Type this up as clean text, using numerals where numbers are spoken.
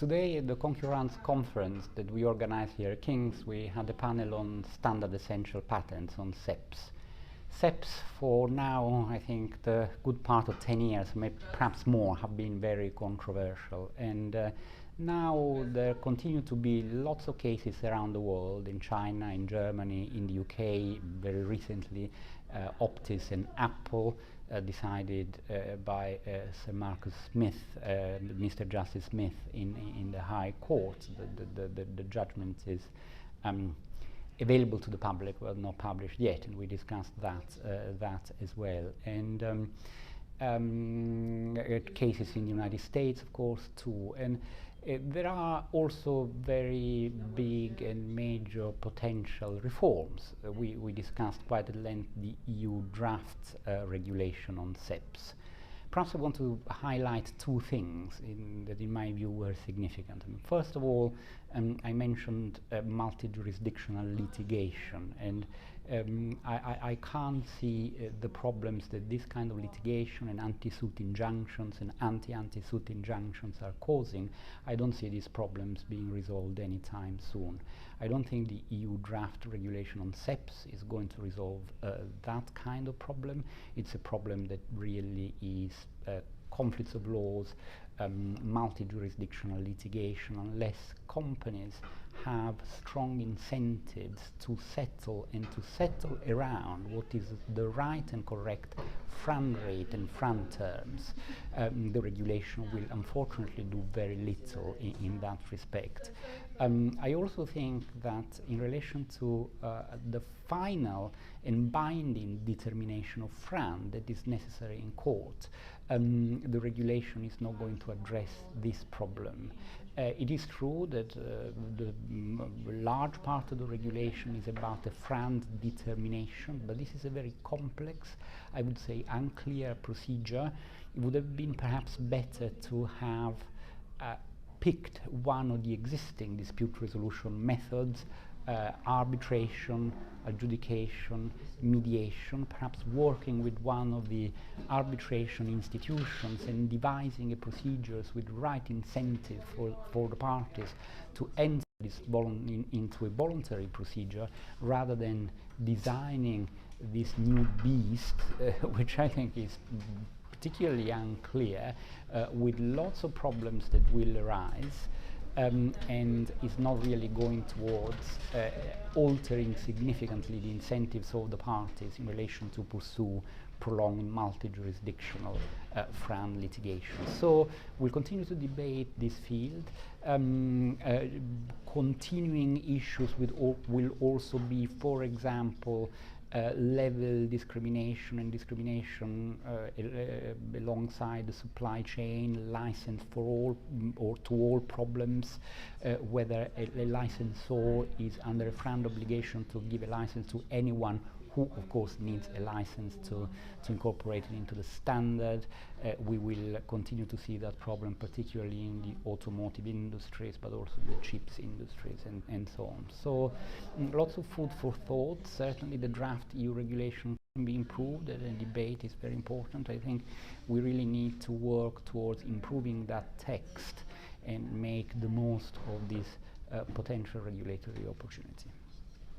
Today at the Concurrence conference that we organized here at King's, we had a panel on standard essential patents, on SEPs. SEPs for now, I think the good part of 10 years, maybe perhaps more, have been very controversial. And now there continue to be lots of cases around the world, in China, in Germany, in the UK, very recently Optis and Apple decided by Sir Marcus Smith, Mr. Justice Smith in the High Court. The judgment is available to the public, well, not published yet, and we discussed that as well. And cases in the United States, of course, too. And there are also very big and major potential reforms. We discussed quite at length the EU draft regulation on SEPs. Perhaps I want to highlight two things that in my view were significant. First of all, I mentioned multi-jurisdictional litigation, and I can't see the problems that this kind of litigation and anti-suit injunctions and anti-suit injunctions are causing. I don't see these problems being resolved anytime soon. I don't think the EU draft regulation on SEPs is going to resolve that kind of problem. It's a problem that really is conflicts of laws, multi-jurisdictional litigation, unless companies have strong incentives to settle and to settle around what is the right and correct front rate and front terms. The regulation will unfortunately do very little in that respect. I also think that in relation to the final and binding determination of front that is necessary in court, the regulation is not going to address this problem. It is true that the large part of the regulation is about the front determination, but this is a very complex, I would say unclear procedure. It would have been perhaps better to have picked one of the existing dispute resolution methods, arbitration, adjudication, mediation, perhaps working with one of the arbitration institutions and devising a procedures with right incentive for the parties to enter this into a voluntary procedure, rather than designing this new beast, which I think is particularly unclear, with lots of problems that will arise. And is not really going towards altering significantly the incentives of the parties in relation to pursue prolonged multi-jurisdictional FRAN litigation. So we'll continue to debate this field. Continuing issues will also be, for example, level discrimination and discrimination alongside the supply chain, license for all or to all problems, whether a licensor is under a FRAND obligation to give a license to anyone who of course needs a license to incorporate it into the standard. We will continue to see that problem, particularly in the automotive industries, but also in the chips industries and so on. So lots of food for thought. Certainly the draft EU regulation can be improved, and the debate is very important. I think we really need to work towards improving that text and make the most of this potential regulatory opportunity.